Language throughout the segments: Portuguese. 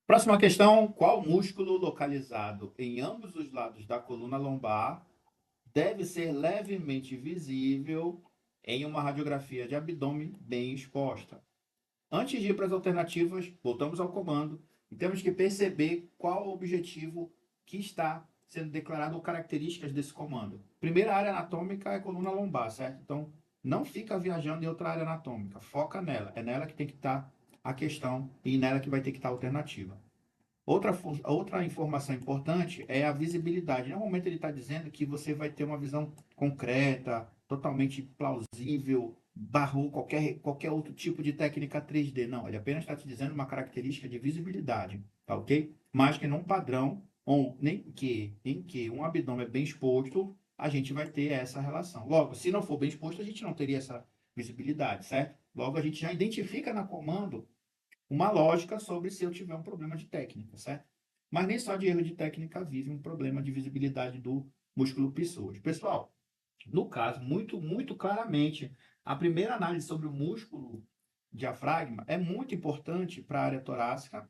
Próxima questão: qual músculo localizado em ambos os lados da coluna lombar deve ser levemente visível em uma radiografia de abdômen bem exposta? Antes de ir para as alternativas, voltamos ao comando e temos que perceber qual o objetivo que está sendo declarado ou características desse comando. Primeira área anatômica é a coluna lombar, certo? Então, não fica viajando em outra área anatômica, foca nela. É nela que tem que estar a questão e nela que vai ter que estar a alternativa. Outra informação importante é a visibilidade. No momento ele está dizendo que você vai ter uma visão concreta, totalmente plausível, barrou qualquer outro tipo de técnica 3D. Não, ele apenas está te dizendo uma característica de visibilidade, tá ok? Mas que num padrão em que um abdômen é bem exposto, a gente vai ter essa relação. Logo, se não for bem exposto, a gente não teria essa visibilidade, certo? Logo, a gente já identifica na comando uma lógica sobre se eu tiver um problema de técnica, certo? Mas nem só de erro de técnica vive um problema de visibilidade do músculo psoas. Pessoal, no caso, muito claramente, a primeira análise sobre o músculo diafragma é muito importante para a área torácica,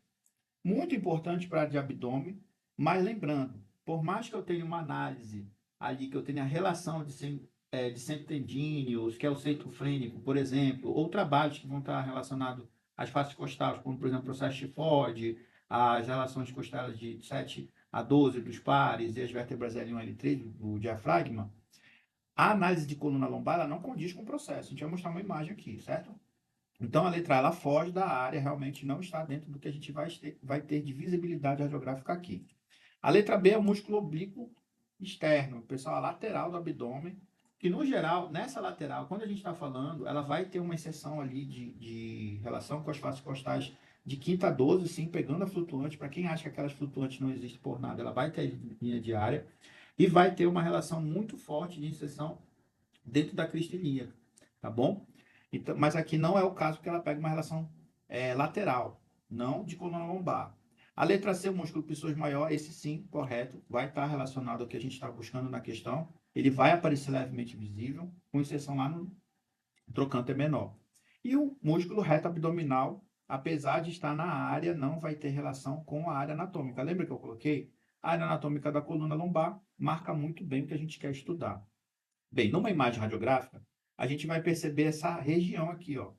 muito importante para a área de abdômen, mas lembrando, por mais que eu tenha uma análise ali, que eu tenha a relação de centro tendíneos, que é o centro frênico, por exemplo, ou trabalhos que vão estar relacionados às faces costais, como, por exemplo, o processo de Ford, as relações costais de 7 a 12 dos pares e as vértebras L1 e L3 do diafragma, a análise de coluna lombar ela não condiz com o processo. A gente vai mostrar uma imagem aqui, certo? Então, a letra A, ela foge da área, realmente não está dentro do que a gente vai ter de visibilidade radiográfica aqui. A letra B é o músculo oblíquo externo, pessoal, a lateral do abdômen, que no geral, nessa lateral, quando a gente está falando, ela vai ter uma exceção ali de relação com as faces costais de quinta a 12, sim, pegando a flutuante. Para quem acha que aquelas flutuantes não existem por nada, ela vai ter linha de área e vai ter uma relação muito forte de inserção dentro da crista ilíaca, tá bom? Então, mas aqui não é o caso porque ela pega uma relação lateral, não de coluna lombar. A letra C, o músculo psoas maior, esse sim, correto, vai estar relacionado ao que a gente está buscando na questão. Ele vai aparecer levemente visível, com exceção lá no trocânter menor. E o músculo reto abdominal, apesar de estar na área, não vai ter relação com a área anatômica. Lembra que eu coloquei? A área anatômica da coluna lombar marca muito bem o que a gente quer estudar. Bem, numa imagem radiográfica, a gente vai perceber essa região aqui, ó,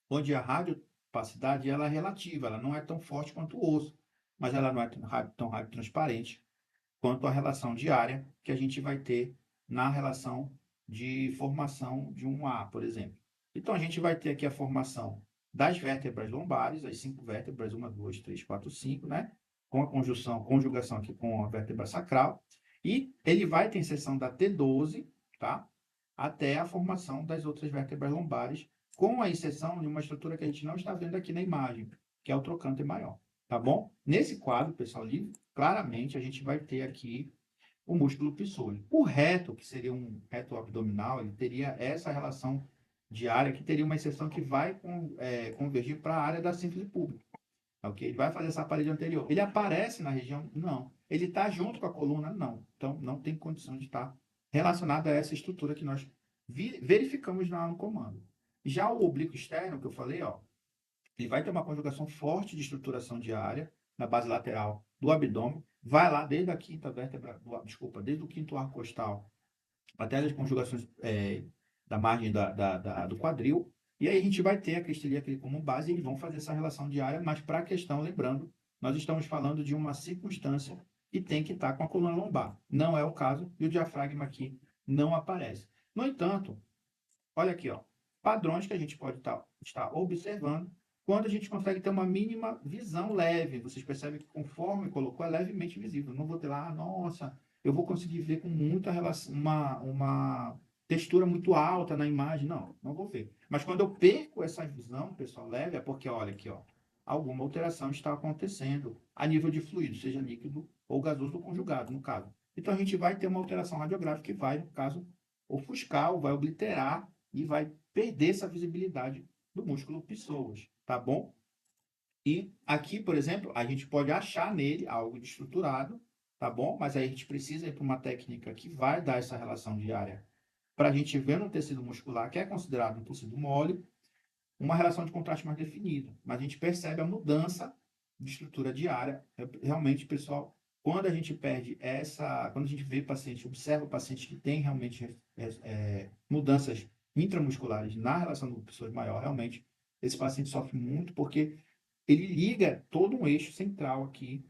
onde a radiopacidade ela é relativa, ela não é tão forte quanto o osso, mas ela não é tão radiotransparente quanto a relação diária que a gente vai ter na relação de formação de um A, por exemplo. Então, a gente vai ter aqui a formação das vértebras lombares, as 5 vértebras, uma, duas, três, quatro, cinco, né? Com a conjugação aqui com a vértebra sacral. E ele vai ter inserção da T12, tá? Até a formação das outras vértebras lombares, com a inserção de uma estrutura que a gente não está vendo aqui na imagem, que é o trocânter maior, tá bom? Nesse quadro, pessoal, claramente a gente vai ter aqui o músculo psoas. O reto, que seria um reto abdominal, ele teria essa relação diária, que teria uma inserção que vai convergir para a área da síntese pública. Ok? Ele vai fazer essa parede anterior. Ele aparece na região? Não. Ele está junto com a coluna? Não. Então, não tem condição de estar relacionado a essa estrutura que nós verificamos lá no comando. Já o oblíquo externo, que eu falei, ó, ele vai ter uma conjugação forte de estruturação diária na base lateral do abdômen, vai lá desde a quinta vértebra, desculpa, desde o quinto arco costal até as conjugações da margem do quadril, e aí a gente vai ter a cristilia aqui como base e eles vão fazer essa relação diária, mas para a questão, lembrando, nós estamos falando de uma circunstância que tem que estar com a coluna lombar. Não é o caso e o diafragma aqui não aparece. No entanto, olha aqui, ó, padrões que a gente pode estar observando quando a gente consegue ter uma mínima visão leve. Vocês percebem que conforme colocou, é levemente visível. Não vou ter lá, nossa, eu vou conseguir ver com muita relação, uma textura muito alta na imagem. Não, não vou ver. Mas quando eu perco essa visão, pessoal, leve, é porque, olha aqui, ó, alguma alteração está acontecendo a nível de fluido, seja líquido ou gasoso ou conjugado, no caso. Então, a gente vai ter uma alteração radiográfica que vai, no caso, ofuscar ou vai obliterar e vai perder essa visibilidade do músculo psoas, tá bom? E aqui, por exemplo, a gente pode achar nele algo de estruturado, tá bom? Mas aí a gente precisa ir para uma técnica que vai dar essa relação diária para a gente ver no tecido muscular, que é considerado um tecido mole, uma relação de contraste mais definida. Mas a gente percebe a mudança de estrutura diária. Realmente, pessoal, quando a gente perde quando a gente vê paciente, observa paciente que tem realmente mudanças intramusculares na relação do pessoas maior, realmente, esse paciente sofre muito porque ele liga todo um eixo central aqui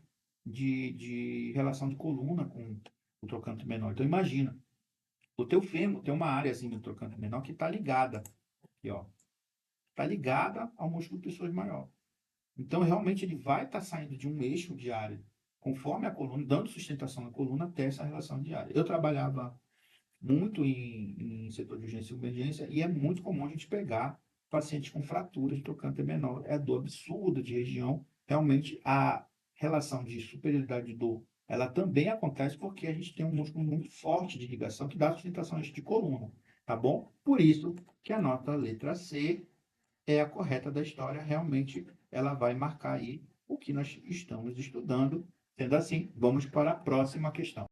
de relação de coluna com o trocânter menor. Então, imagina, o teu fêmur tem uma áreazinha do trocânter menor que está ligada, aqui, ó, está ligada ao músculo pessoas maior. Então, realmente, ele vai estar saindo de um eixo diário, conforme a coluna, dando sustentação à coluna até essa relação diária. Eu trabalhava muito em setor de urgência e emergência e é muito comum a gente pegar pacientes com fraturas de trocânter menor. É dor absurda de região. Realmente, a relação de superioridade de dor, ela também acontece porque a gente tem um músculo muito forte de ligação que dá sustentação a eixo de coluna, tá bom? Por isso que a nota letra C é a correta da história, realmente ela vai marcar aí o que nós estamos estudando. Sendo assim, vamos para a próxima questão.